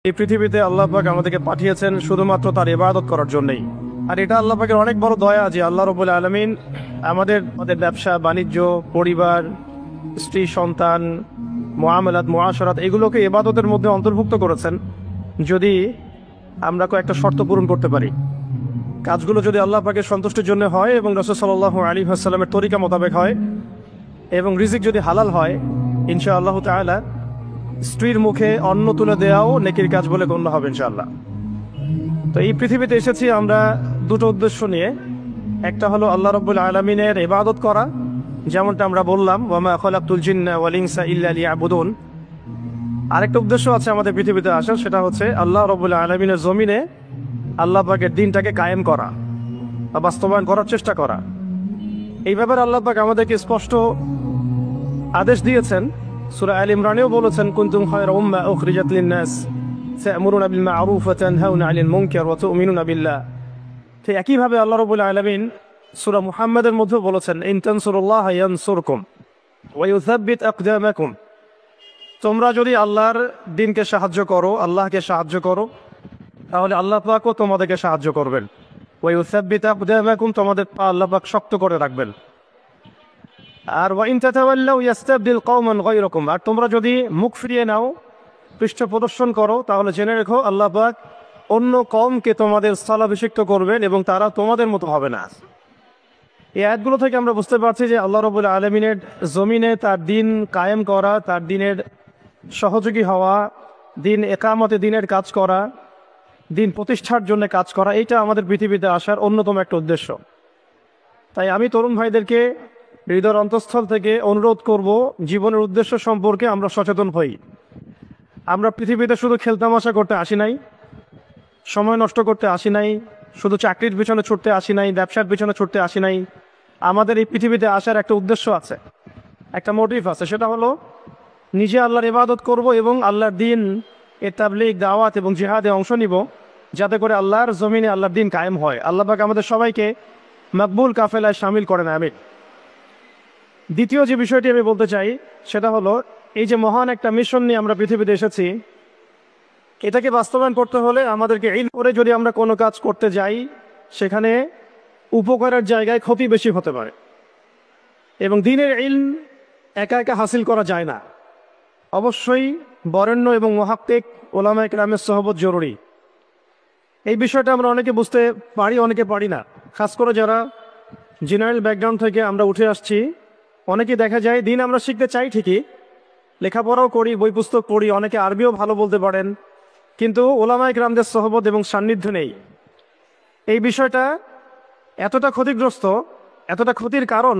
এই পৃথিবীতে আল্লাহ পাক আমাদেরকে পাঠিয়েছেন শুধুমাত্র তার ইবাদত করার জন্যই। আর এটা আল্লাহ পাকের অনেক বড় দয়া যে আল্লাহ রাব্বুল আলামিন আমাদের ব্যবসা বাণিজ্য, পরিবার, স্ত্রী, সন্তান, মুআমালাত, মুআশারাত এগুলোকে ইবাদতের মধ্যে অন্তর্ভুক্ত করেছেন, যদি আমরা কয়েকটা শর্ত পূরণ করতে পারি। কাজগুলো যদি আল্লাহ পাকের সন্তুষ্টির জন্য হয় এবং রাসূল সাল্লাল্লাহু আলাইহি ওয়াসাল্লামের তরিকা মোতাবেক হয় এবং রিজিক যদি হালাল হয়, ইনশাআল্লাহ তাআলা স্ত্রীর মুখে অন্ন তুলে দেওয়াও নেকির কাজ বলে গণ্য হবে ইনশাআল্লাহ। তো এই পৃথিবীতে এসেছি আমরা দুটো উদ্দেশ্য নিয়ে। একটা হলো আল্লাহ রাব্বুল আলামিনের ইবাদত করা, যেমনটা আমরা বললাম ওয়ামা খালাকতুল জিন্না ওয়াল ইনসা ইল্লা লিয়াবুদুন। আরেকটা উদ্দেশ্য আছে আমাদের পৃথিবীতে আসার, সেটা হচ্ছে আল্লাহ রাব্বুল আলামিনের জমিনে আল্লাহ পাকের দ্বীনটাকে কায়েম করা বা বাস্তবায়ন করার চেষ্টা করা। এই ব্যাপারে আল্লাহ পাক আমাদেরকে স্পষ্ট আদেশ দিয়েছেন। সূরা আল ইমরানেও বলেছেন কুনতুম খায়রা উম্মাহ উখরিজাত লিন-নাস তা'মুরুনা বিল মা'রুফ ওয়া তানহাউনা 'আনিল মুনকার ওয়া তু'মিনুনা বিল্লাহ। ঠিক একইভাবে আল্লাহ রাব্বুল আলামিন সূরা মুহাম্মাদের মধ্যে বলেছেন ইন তানসুরুল্লাহা ইয়ানসুরকুম ওয়া ইউসাব্বিত আকদামাকুম। তোমরা যদি আল্লাহর দ্বীনকে সাহায্য করো, আল্লাহকে সাহায্য করো, তাহলে আল্লাহ পাকও তোমাদেরকে সাহায্য করবেন। ওয়া ইউসাব্বিত আকদামাকুম, তোমাদের পা আল্লাহ পাক শক্ত করে রাখবেন। আর ওয়া ইন তাতাওয়াল্লাউ ইয়াস্তাবদিল কওমান গায়রাকুম, আর তোমরা যদি মুখ ফিরিয়ে নাও, পৃষ্ঠ প্রদর্শন করো, তাহলে জেনে রেখো আল্লাহ পাক অন্য কওমকে তোমাদের স্থলাভিষিক্ত করবেন এবং তারা তোমাদের মতো হবে না। এই আয়াতগুলো থেকে আমরা বুঝতে পারছি যে আল্লাহ রাব্বুল আলামিনের জমিনে তার দ্বীন কায়েম করা, তার দ্বীনের সহযোগী হওয়া, দ্বীন ইকামতে দ্বীনের কাজ করা, দ্বীন প্রতিষ্ঠার জন্য কাজ করা, এইটা আমাদের পৃথিবীতে আসার অন্যতম একটা উদ্দেশ্য। তাই আমি তরুণ ভাইদেরকে হৃদয়ের অন্তঃস্থল থেকে অনুরোধ করব, জীবনের উদ্দেশ্য সম্পর্কে আমরা সচেতন হই। আমরা পৃথিবীতে শুধু খেলতামাশা করতে আসি নাই, সময় নষ্ট করতে আসি নাই, শুধু চাকরির পিছনে ছুটতে আসি নাই, ব্যবসার পিছনে ছুটতে আসি নাই। আমাদের এই পৃথিবীতে আসার একটা উদ্দেশ্য আছে, একটা মোটিভ আছে, সেটা হলো নিজে আল্লাহর ইবাদত করব এবং আল্লাহর দ্বীন এর তাবলীগ, দাওয়াত এবং জিহাদে অংশ নিব, যাতে করে আল্লাহর জমিনে আল্লাহর দ্বীন কায়েম হয়। আল্লাহ পাক আমাদের সবাইকে মকবুল কাফেলায় শামিল করেন, আমিন। দ্বিতীয় যে বিষয়টি আমি বলতে চাই সেটা হলো এই যে মহান একটা মিশন নিয়ে আমরা পৃথিবীতে এসেছি, এটাকে বাস্তবায়ন করতে হলে আমাদেরকে ইলম করে যদি আমরা কোনো কাজ করতে যাই, সেখানে উপকারের জায়গায় ক্ষতি বেশি হতে পারে এবং দ্বীনের ইলম একা একা হাসিল করা যায় না। অবশ্যই বরেণ্য এবং মুহাক্কিক উলামায়ে কেরামের সোহবত জরুরি। এই বিষয়টা আমরা অনেকে বুঝতে পারি, অনেকে পারি না। খাস করে যারা জেনারেল ব্যাকগ্রাউন্ড থেকে আমরা উঠে আসছি, অনেকে দেখা যায় দ্বীন আমরা শিখতে চাই ঠিকই, লেখাপড়াও করি, বই পুস্তক পড়ি, অনেকে আরবিও ভালো বলতে পারেন, কিন্তু উলামায়ে কেরামদের সোহবত এবং সান্নিধ্য নেই। এই বিষয়টা এতটা ক্ষতিগ্রস্ত, এতটা ক্ষতির কারণ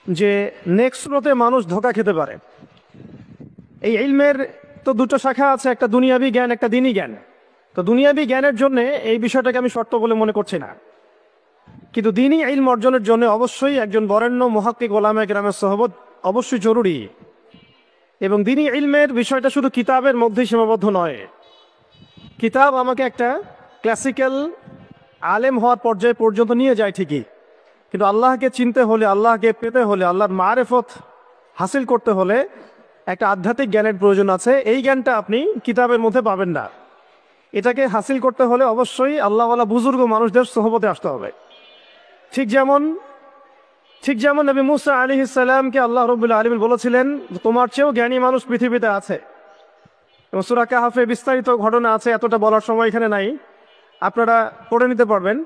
যে নেক্সট স্রোতে মানুষ ধোঁকা খেতে পারে। এই ইলমের তো দুটো শাখা আছে, একটা দুনিয়াবি জ্ঞান, একটা দ্বীনি জ্ঞান। তো দুনিয়াবি জ্ঞানের জন্য এই বিষয়টাকে আমি শর্ত বলে মনে করছি না, কিন্তু দ্বীনি ইলম অর্জনের জন্য অবশ্যই একজন বরেণ্য মুহাক্কিক উলামায়ে কেরামের সোহবত অবশ্যই জরুরি। এবং দ্বীনি ইলমের বিষয়টা শুধু কিতাবের মধ্যেই সীমাবদ্ধ নয়। কিতাব আমাকে একটা ক্লাসিক্যাল আলেম হওয়ার পর্যায়ে পর্যন্ত নিয়ে যায় ঠিকই, কিন্তু আল্লাহকে চিনতে হলে, আল্লাহকে পেতে হলে, আল্লাহর মারেফত হাসিল করতে হলে একটা আধ্যাত্মিক জ্ঞানের প্রয়োজন আছে। এই জ্ঞানটা আপনি কিতাবের মধ্যে পাবেন না। এটাকে হাসিল করতে হলে অবশ্যই আল্লাহওয়ালা বুজুর্গ মানুষদের সোহবতে আসতে হবে। ঠিক যেমন নবী মুসা আলাইহিস সালামকে আল্লাহ রাব্বুল আলামিন বলেছিলেন তোমার চেয়েও জ্ঞানী মানুষ পৃথিবীতে আছে, এবং সূরা কাহফে বিস্তারিত ঘটনা আছে, এতটা বলার সময় এখানে নাই, আপনারা পড়ে নিতে পারবেন।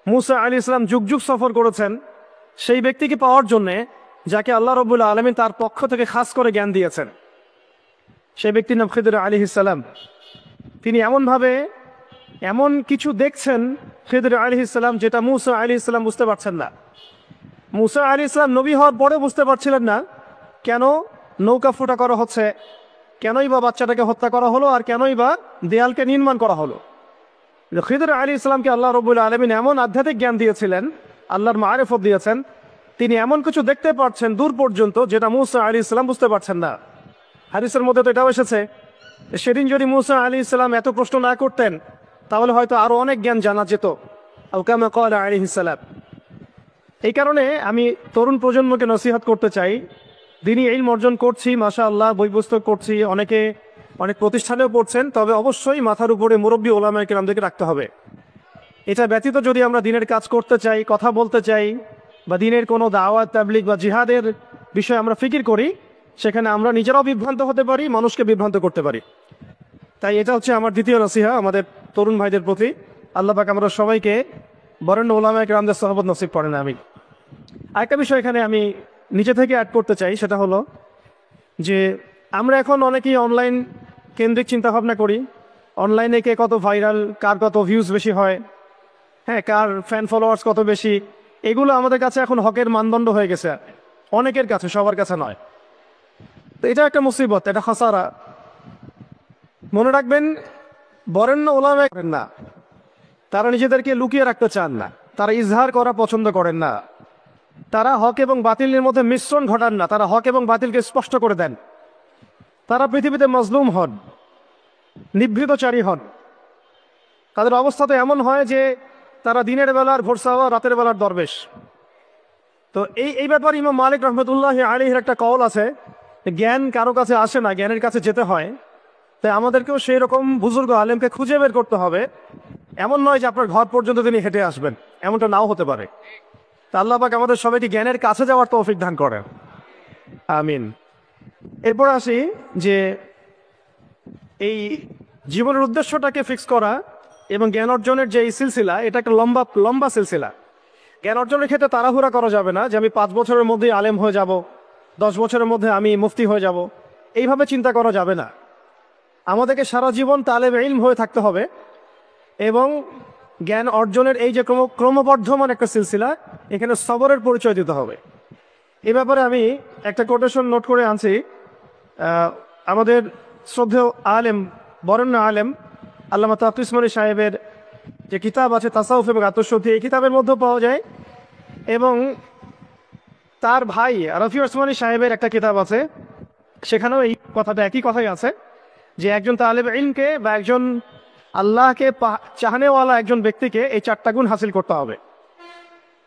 মুসা আলাইহিস সালাম যুগ যুগ সফর করেছেন সেই ব্যক্তিকে পাওয়ার জন্যে যাকে আল্লাহ রাব্বুল আলামিন তার পক্ষ থেকে খাস করে জ্ঞান দিয়েছেন। সেই ব্যক্তির নাম খিদর আলাইহিস সালাম। তিনি এমন কিছু দেখছেন খিদর আলাইহিস সালাম, যেটা মুসা আলাইহিস সালাম বুঝতে পারছেন না। মুসা আলাইহিস সালাম নবী হওয়ার পরে বুঝতে পারছিলেন না কেন নৌকা ফুটা করা হচ্ছে, কেনই বা বাচ্চাটাকে হত্যা করা হলো, আর কেনই বা দেয়ালকে নির্মাণ করা হলো। খিদর আলাইহিস সালামকে আল্লাহ রাব্বুল আলামিন এমন আধ্যাত্মিক জ্ঞান দিয়েছিলেন, আল্লাহর মারেফত দিয়েছেন, তিনি এমন কিছু দেখতে পাচ্ছেন দূর পর্যন্ত, যেটা মুসা আলাইহিস সালাম বুঝতে পারছেন না। হাদিসের মধ্যে তো এটাও এসেছে, সেদিন যদি মুসা আলাইহিস সালাম এত প্রশ্ন না করতেন, তাহলে হয়তো আরো অনেক জ্ঞান জানা যেত, আও কামা ক্বালা আলাইহিস সালাম। এই কারণে আমি তরুণ প্রজন্মকে নসিহত করতে চাই, দ্বীনি ইলম অর্জন করছি, মাশাআল্লাহ, বই পুস্তক করছি, অনেকে অনেক প্রতিষ্ঠানেও পড়ছেন, তবে অবশ্যই মাথার উপরে মুরব্বী ওলামায়ে কেরামদেরকে রাখতে হবে। এটা ব্যতীত যদি আমরা দিনের কাজ করতে চাই, কথা বলতে চাই, বা দিনের কোনো দাওয়াত তাবলিগ বা জিহাদের বিষয়ে আমরা ফিকির করি, সেখানে আমরা নিজেরাও বিভ্রান্ত হতে পারি, মানুষকে বিভ্রান্ত করতে পারি। তাই এটা হচ্ছে আমার দ্বিতীয় নসিহা আমাদের তরুণ ভাইদের প্রতি। আল্লাহ পাক আমরা সবাইকে বরেণ্য ওলামায়ে কেরামদের সহবত নসিব করেন, আমিন। আরেকটা বিষয় এখানে আমি নিচে থেকে অ্যাড করতে চাই, সেটা হলো যে আমরা এখন অনেকেই অনলাইন কেন্দ্রিক চিন্তাভাবনা করি। অনলাইনে কে কত ভাইরাল, কার কত ভিউজ বেশি হয়, হ্যাঁ, কার ফ্যান ফলোয়ার্স কত বেশি, এগুলো আমাদের কাছে এখন হকের মানদণ্ড হয়ে গেছে, অনেকের কাছে, সবার কাছে নয়। তো এটা একটা মুসিবত, এটা খাসারা। মনে রাখবেন, বরেণ্য ওলামায়ে করেন না, তারা নিজেদেরকে লুকিয়ে রাখতে চান না, তারা ইজহার করা পছন্দ করেন না, তারা হক এবং বাতিলের মধ্যে মিশ্রণ ঘটান না, তারা হক এবং বাতিলকে স্পষ্ট করে দেন। তারা পৃথিবীতে মজলুম হন, নিভৃতচারী হন। তাদের অবস্থা তো এমন হয় যে তারা দিনের বেলার ভোরসাওয়া, রাতের বেলার দরবেশ। তো এই ব্যাপারে ইমাম মালিক রহমতুল্লাহ আলাইহির একটা কওল আছে, জ্ঞান কারো কাছে আসে না, জ্ঞানের কাছে যেতে হয়। তাই আমাদেরকেও সেই রকম বুজুর্গ আলেমকে খুঁজে বের করতে হবে। এমন নয় যে আপনার ঘর পর্যন্ত তিনি হেঁটে আসবেন, এমনটা নাও হতে পারে। তা আল্লাহ পাক আমাদের সবাইকে জ্ঞানের কাছে যাওয়ার তৌফিক দান করেন, আমিন। এরপর আসি যে এই জীবনের উদ্দেশ্যটাকে ফিক্স করা এবং জ্ঞান অর্জনের যে এই সিলসিলা, এটা একটা লম্বা সিলসিলা। জ্ঞান অর্জনের ক্ষেত্রে তাড়াহুড়া করা যাবে না যে আমি 5 বছরের মধ্যে আলেম হয়ে যাব, 10 বছরের মধ্যে আমি মুফতি হয়ে যাব, এইভাবে চিন্তা করা যাবে না। আমাদেরকে সারা জীবন তালেব ইলম হয়ে থাকতে হবে এবং জ্ঞান অর্জনের এই যে ক্রমবর্ধমান একটা সিলসিলা, এখানে সবরের পরিচয় দিতে হবে। এ ব্যাপারে আমি একটা কোটেশন নোট করে আনছি। আমাদের শ্রদ্ধেয় আলেম, বরেণ্য আলেম আল্লামা তাকি উসমানী সাহেবের যে কিতাব আছে তাসাউফ এবং আত্মশুদ্ধি, এই কিতাবের মধ্যেও পাওয়া যায়। এবং তার ভাই রফি উসমানী সাহেবের একটা কিতাব আছে, সেখানেও এই কথাটা, একই কথাই আছে যে একজন তালেব ইলমকে বা একজন আল্লাহকে চাহনেওয়ালা একজন ব্যক্তিকে এই 4টা গুণ হাসিল করতে হবে।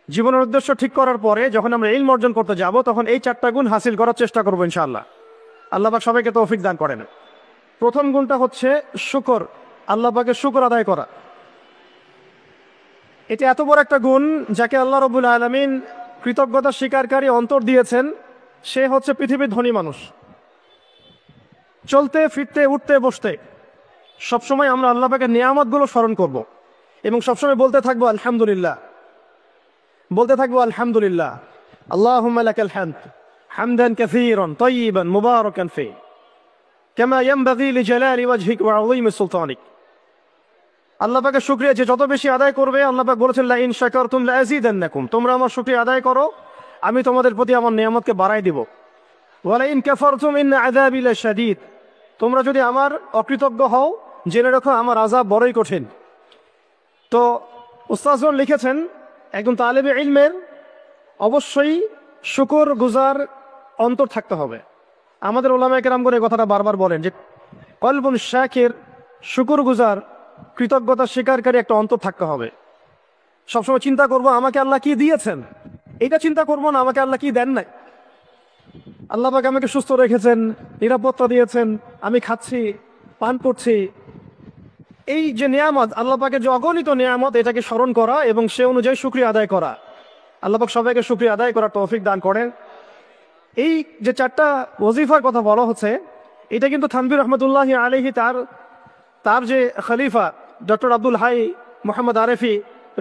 জীবনের উদ্দেশ্য ঠিক করার পরে যখন আমরা ইলম অর্জন করতে যাব, তখন এই 4টা গুণ হাসিল করার চেষ্টা করবো ইনশাআল্লাহ। আল্লাহ পাক সবাইকে তৌফিক দান করেন। প্রথম গুণটা হচ্ছে শুকর, আল্লাহ পাকের শুকর আদায় করা। এটা এত বড় একটা গুণ যাকে আল্লাহ রাব্বুল আলামিন কৃতজ্ঞতা স্বীকারকারী অন্তর দিয়েছেন, সে হচ্ছে পৃথিবীর ধনী মানুষ। চলতে ফিরতে উঠতে বসতে সবসময় আমরা আল্লাহ পাকের নিয়ামতগুলো স্মরণ করব এবং সবসময় বলতে থাকবো আলহামদুলিল্লাহ, বলতে থাকবো আলহামদুলিল্লাহ। আল্লাহুম্মা লাকাল হামদ হামদান কাসীরান তাইয়িবান মুবারাকান ফি কামা ইয়ানবাগি লিজালালি ওয়াজহিক ওয়া আযীমি সুলতানিক। আল্লাহ পাকের শুকরিয়া যে যত বেশি আদায় করবে, আল্লাহ পাক বলেছেন লা ইন শাকারতুম লা আযীদান্নাকুম, তোমরা আমার শুকরিয়া আদায় করো, আমি তোমাদের প্রতি আমার নিয়ামতকে বাড়াই দিব। ওয়া লা ইন কাফারতুম ইন্না আযাবি লাশাদীদ, তোমরা যদি আমার অকৃতজ্ঞ হও, জেনে রাখো আমার আযাব বড়ই কঠিন। তো উস্তাদগণ লিখেছেন, একজন তালেবে ইলমের অবশ্যই শুকর গুজার অন্তর থাকতে হবে। আমাদের ওলামায়ে কেরামগণ এই কথাটা বারবার বলেন যে কলবুন শাকির, শুকর গুজার, কৃতজ্ঞতা স্বীকারকারী একটা অন্তর থাকতে হবে। সবসময় চিন্তা করব আমাকে আল্লাহ কি দিয়েছেন, এটা চিন্তা করবো না আমাকে আল্লাহ কি দেন নাই। আল্লাহ পাক আমাকে সুস্থ রেখেছেন, নিরাপত্তা দিয়েছেন, আমি খাচ্ছি, পান করছি। এই যে নিয়ামত, আল্লাহ পাকের যে অগণিত নিয়ামত, এটাকে স্মরণ করা এবং সে অনুযায়ী শুকরিয়া আদায় করা। আল্লাহ পাক সবাইকে শুকরিয়া আদায় করার তৌফিক দান করেন। এই যে 4টা ওজিফার কথা বলা হচ্ছে, এটা কিন্তু থানভী রহমতুল্লাহ আলাইহি তার যে খলিফা ডক্টর আব্দুল হাই মোহাম্মদ আরেফি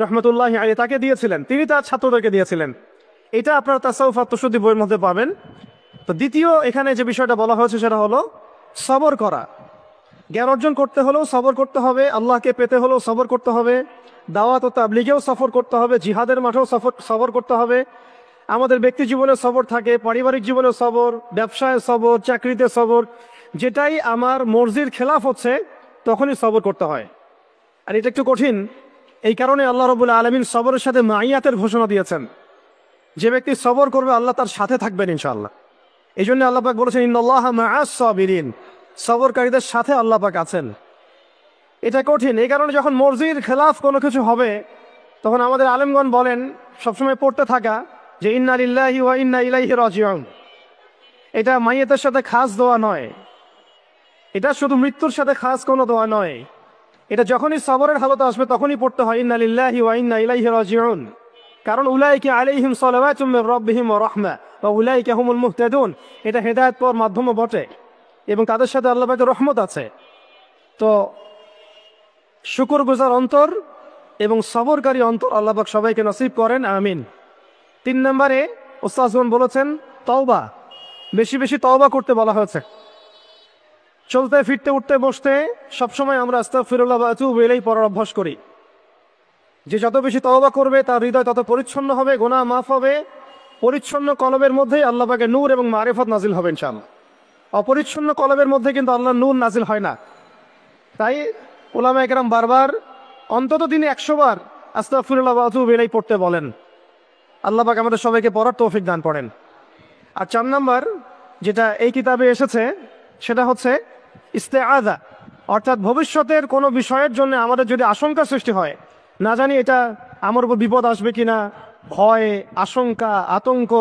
রহমতুল্লাহ আলাইহি তাকে দিয়েছিলেন, তিনি তার ছাত্রদেরকে দিয়েছিলেন। এটা আপনারা তাসাউফ আত্মশুদ্ধি বইয়ের মধ্যে পাবেন। তো দ্বিতীয় এখানে যে বিষয়টা বলা হয়েছে সেটা হলো সবর করা। জ্ঞান অর্জন করতে হলেও সবর করতে হবে, আল্লাহকে পেতে হলেও সবর করতে হবে, দাওয়াত ও তাবলীগেও সফর করতে হবে, জিহাদের মাঠেও সবর করতে হবে। আমাদের ব্যক্তি জীবনে সবর থাকে, পারিবারিক জীবনে সবর, ব্যবসায় সবর, চাকরিতে সবর। যেটাই আমার মর্জির খেলাফ হচ্ছে তখনই সবর করতে হয়। আর এটা একটু কঠিন, এই কারণে আল্লাহ রাব্বুল আলামিন সবরের সাথে মাইয়াতের ঘোষণা দিয়েছেন। যে ব্যক্তি সবর করবে আল্লাহ তার সাথে থাকবেন ইনশাআল্লাহ। এই জন্য আল্লাহ পাক বলেছেন ইন্নাল্লাহা মাআস সাবিরিন, সবরকারীদের সাথে আল্লাহ পাক আছেন। এটা কঠিন, এই কারণে যখন মর্জির খেলাফ কোনো কিছু হবে তখন আমাদের আলেমগণ বলেন সবসময় পড়তে থাকা যে ইন্না লিল্লাহি ওয়া ইন্না ইলাইহি রাজিউন। এটা মাইয়াতের সাথে খাস দোয়া নয়, এটা শুধু মৃত্যুর সাথে খাস কোনো দোয়া নয়, এটা যখনই সবরের হালত আসবে তখনই পড়তে হয় ইন্না লিল্লাহি ওয়া ইন্না ইলাইহি রাজিউন। কারণ উলাইকা আলাইহিম সালাওয়াতুম মির রাব্বিহিম ওয়া রাহমা ওয়া উলাইকা হুমুল মুহতাদুন, এটা হেদায়েত পাওয়ার মাধ্যমও বটে এবং তাদের সাথে আল্লাহ পাকের রহমত আছে। তো শুকরগুজার অন্তর এবং সবরকারী অন্তর আল্লাহ পাক সবাইকে নসিব করেন, আমিন। 3 নম্বরে ওস্তাদ বলেছেন তওবা, বেশি বেশি তওবা করতে বলা হয়েছে। চলতে ফিরতে উঠতে বসতে সবসময় আমরা আস্তাগফিরুল্লাহ ওয়া আতুবু ইলাইহি পড়ার অভ্যাস করি। যে যত বেশি তওবা করবে তার হৃদয় তত পরিচ্ছন্ন হবে, গুনাহ মাফ হবে। পরিচ্ছন্ন কলবের মধ্যেই আল্লাহ পাকের নূর এবং মারিফত নাজিল হবে ইনশাআল্লাহ। অপরিচ্ছন্ন কলবের মধ্যে কিন্তু আল্লাহর নূর নাজিল হয় না। তাই উলামায়ে কেরাম বারবার অন্তত দিনে 100 বার আস্তাগফিরুল্লাহ ওয়া আতুবু ইলাইহি পড়তে বলেন। আল্লাহ পাক আমাদের সবাইকে পড়ার তৌফিক দান করেন। আর 4 নম্বর যেটা এই কিতাবে এসেছে সেটা হচ্ছে ইস্তেআযা, অর্থাৎ ভবিষ্যতের কোনো বিষয়ের জন্য আমাদের যদি আশঙ্কা সৃষ্টি হয়, না জানি এটা আমার উপর বিপদ আসবে কিনা, ভয়, আশঙ্কা, আতঙ্ক,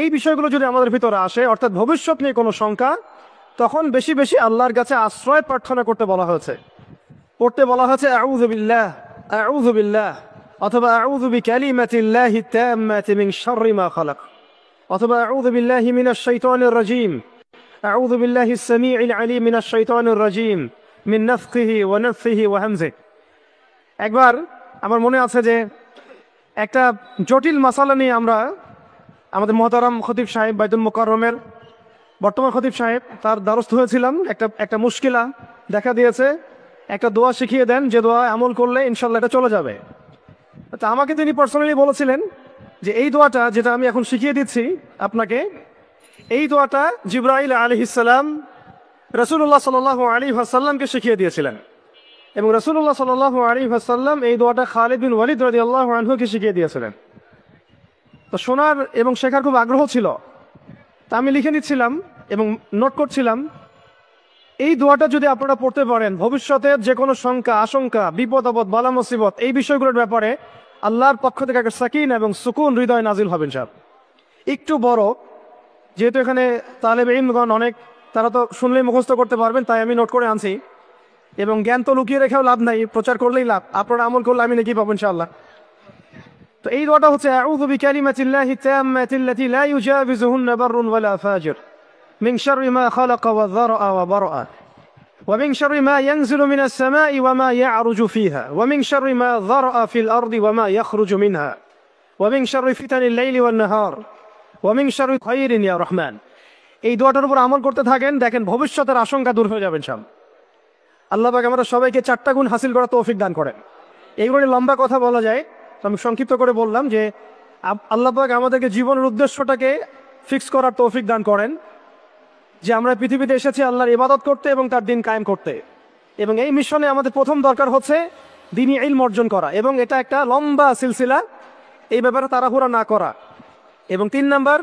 এই বিষয়গুলো যদি আমাদের ভিতরে আসে, অর্থাৎ ভবিষ্যৎ নিয়ে কোনো শঙ্কা, তখন বেশি বেশি আল্লাহর কাছে আশ্রয় প্রার্থনা করতে বলা হয়েছে। পড়তে বলা হয়েছে আউযু বিল্লাহ, আউযু বিল্লাহ, অথবা আউযু বিকালিমাতিল্লাহি তাম্মাতি মিন শাররি মা খালাক, অথবা আউযু বিল্লাহি মিনাশ শাইতানির রাজীম, আউযু বিল্লাহিস সামিউল আলীম মিনাশ শাইতানির রাজীম মিন নাফখিহি ওয়া নাফসিহি ওয়া হামজিহি। একবার আমার মনে আছে যে একটা জটিল মাসালা নিয়ে আমরা আমাদের মহতারাম খতিব সাহেব বাইতুল মুকাররমের বর্তমান খতিব সাহেব তার দ্বারস্থ হয়েছিলাম। একটা মুশকিলা দেখা দিয়েছে, একটা দোয়া শিখিয়ে দেন যে দোয়া আমল করলে ইনশাল্লাহ এটা চলে যাবে। তা আমাকে তিনি পার্সোনালি বলেছিলেন যে এই দোয়াটা যেটা আমি এখন শিখিয়ে দিচ্ছি আপনাকে, এই দোয়াটা জিবরাইল আলাইহিস সালাম রাসূলুল্লাহ সাল্লাল্লাহু আলাইহি ওয়াসাল্লামকে শিখিয়ে দিয়েছিলেন এবং রাসূলুল্লাহ সাল্লাল্লাহু আলাইহি ওয়াসাল্লাম এই দোয়াটা খালিদ বিন ওয়ালিদ রাদিয়াল্লাহু আনহুকে শিখিয়ে দিয়েছিলেন। তো শোনার এবং শেখার খুব আগ্রহ ছিল, তা আমি লিখে নিচ্ছিলাম এবং নোট করছিলাম। এই দোয়াটা যদি আপনারা পড়তে পারেন, ভবিষ্যতের যে কোনো শঙ্কা, আশঙ্কা, বিপদ আপদ, বালা মুসিবত, এই বিষয়গুলোর ব্যাপারে আল্লাহর পক্ষ থেকে একটা সাকিন এবং সুকুন হৃদয় নাজিল হবেন সব। একটু বড়, যেহেতু এখানে তালেবে ইলমগণ অনেক, তারা তো শুনলেই মুখস্থ করতে পারবেন, তাই আমি নোট করে আনছি। এবং জ্ঞান তো লুকিয়ে রেখেও লাভ নাই, প্রচার করলেই লাভ, আপনারা আমল করলে আমি নাকি পাবো ইনশাআল্লাহ। তো এই দোয়াটা হচ্ছে আউযু বিকালিমাতিল্লাহি তাম্মাতিল্লাতি লা ইউজাবিজুহুন্না বাররুন ওয়ালা ফাজির মিন শাররি মা খালাকা ওয়া যারআ ওয়া বারআ ওয়া মিন শাররি মা ইয়ানজিলু মিনাস সামাই ওয়া মা ইয়ারুজু ফিহা ওয়া মিন শাররি মা যারআ ফিল আরদি ওয়া মা ইয়াখরুজু মিনহা ওয়া মিন শাররি ফিতানিল লাইলি ওয়ান নাহার ওয়া মিন শাররি খায়রিন ইয়া রহমান। এই দোয়াটার উপর আমল করতে থাকেন, দেখেন ভবিষ্যতের আশঙ্কা দূর হয়ে যাবে ইনশাআল্লাহ। আল্লাহ পাক আমাদের সবাইকে 4টা গুণ হাসিল করার তৌফিক দান করেন। এইগুলো লম্বা কথা বলা যায়, আমি সংক্ষিপ্ত করে বললাম যে আল্লাহ পাক আমাদেরকে জীবনের উদ্দেশ্যটাকে ফিক্স করার তৌফিক দান করেন, যে আমরা পৃথিবীতে এসেছি আল্লাহর ইবাদত করতে এবং তার দিন কায়েম করতে। এবং এই মিশনে আমাদের প্রথম দরকার হচ্ছে দ্বীনি ইলম অর্জন করা, এবং এটা একটা লম্বা সিলসিলা, এই ব্যাপারে তাড়াহুড়া না করা। এবং 3 নাম্বার,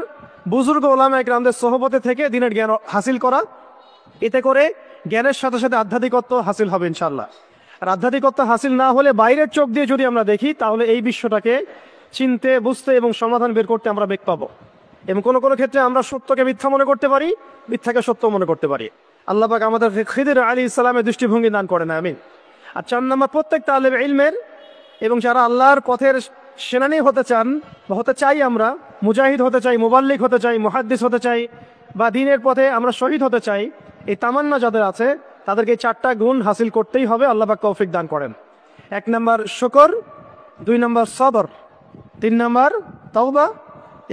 বুজুর্গ ওলামায়ে কেরামদের সোহবতে থেকে দিনের জ্ঞান হাসিল করা। এতে করে জ্ঞানের সাথে সাথে আধ্যাত্মিকত্ব হাসিল হবে ইনশাআল্লাহ। আর আধ্যাত্মিকত্ব হাসিল না হলে বাইরের চোখ দিয়ে যদি আমরা দেখি, তাহলে এই বিশ্বটাকে চিনতে, বুঝতে এবং সমাধান বের করতে আমরা বেগ পাবো। এবং কোনো কোনো ক্ষেত্রে আমরা সত্যকে মিথ্যা মনে করতে পারি, মিথ্যাকে সত্য মনে করতে পারি। আল্লাহ পাক আমাদের খিদির আলাইহিস সালামের দৃষ্টিভঙ্গি দান করেন, আমিন। আর 4 নম্বর, প্রত্যেক তালেবে ইলমের এবং যারা আল্লাহর পথের সেনানী হতে চান বা হতে চাই, আমরা মুজাহিদ হতে চাই, মুবাল্লিগ হতে চাই, মুহাদ্দিস হতে চাই, বা দ্বীনের পথে আমরা শহীদ হতে চাই, এই তামান্না যাদের আছে তাদেরকে এই 4টা গুণ হাসিল করতেই হবে। আল্লাহ পাক তৌফিক দান করেন। 1 নম্বর শুকর, 2 নম্বর সবর, 3 নম্বর তাওবা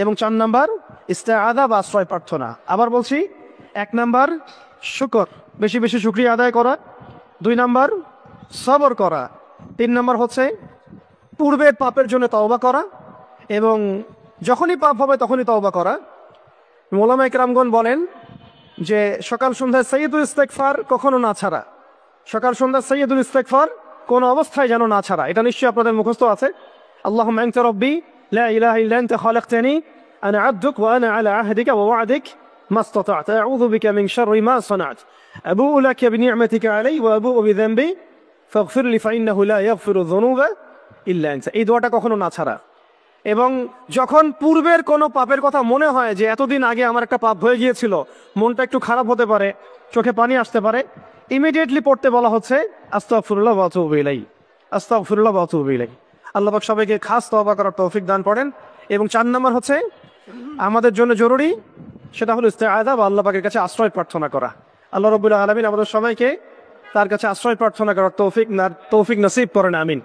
এবং 4 নম্বর ইস্তেআযা বা আশ্রয় প্রার্থনা। আবার বলছি, 1 নম্বর শুকর, বেশি বেশি শুকরিয়া আদায় করা, 2 নম্বর সবর করা, 3 নম্বর হচ্ছে পূর্বের পাপের জন্য তওবা করা, এবং যখনই পাপ হবে তখনই তওবা করা। ওলামায়ে কেরামগণ বলেন যে সকাল সন্ধ্যায় সাইয়্যিদুল ইস্তিগফার কখনো না ছাড়া, সকাল সন্ধ্যা সাইয়্যিদুল ইস্তিগফার কোনো অবস্থায় যেন না ছাড়া। এটা নিশ্চয়ই আপনাদের মুখস্থ আছে। আল্লাহুম্মা আনতা রাব্বি লা ইলাহা ইল্লা আনতা খালাকতানি আনা আবদুক ওয়া আনা আলা আহদিকা ওয়া ওয়া'দিক মাসতাতা'তু আউযু বিকা মিন শাররি মা সানা'ত আবুউ লাকা বিনি'মাতিকা আলাইয়া ওয়া আবুউ বিযানবি ফাগফির লি ফাইন্নাহু লা ইয়াগফিরু যুনুবা ইল্লা আনতা। এই দোয়াটা কখনো না ছাড়া। এবং যখন পূর্বের কোনো পাপের কথা মনে হয় যে এতদিন আগে আমার একটা পাপ হয়ে গিয়েছিল, মনটা একটু খারাপ হতে পারে, চোখে পানি আসতে পারে, ইমিডিয়েটলি পড়তে বলা হচ্ছে আস্তাগফিরুল্লাহ ওয়া আতুবু ইলাইহি, আস্তাগফিরুল্লাহ ওয়া আতুবু ইলাইহি। আল্লাহ পাক সবাইকে খাস তওবা করার তৌফিক দান করেন। এবং 4 নম্বর হচ্ছে আমাদের জন্য জরুরি, সেটা হলো ইস্তেআযা বা আল্লাহ পাকের কাছে আশ্রয় প্রার্থনা করা। আল্লাহ রাব্বুল আলামিন আমাদের সবাইকে তার কাছে আশ্রয় প্রার্থনা করার তৌফিক নসিব করেন, আমিন।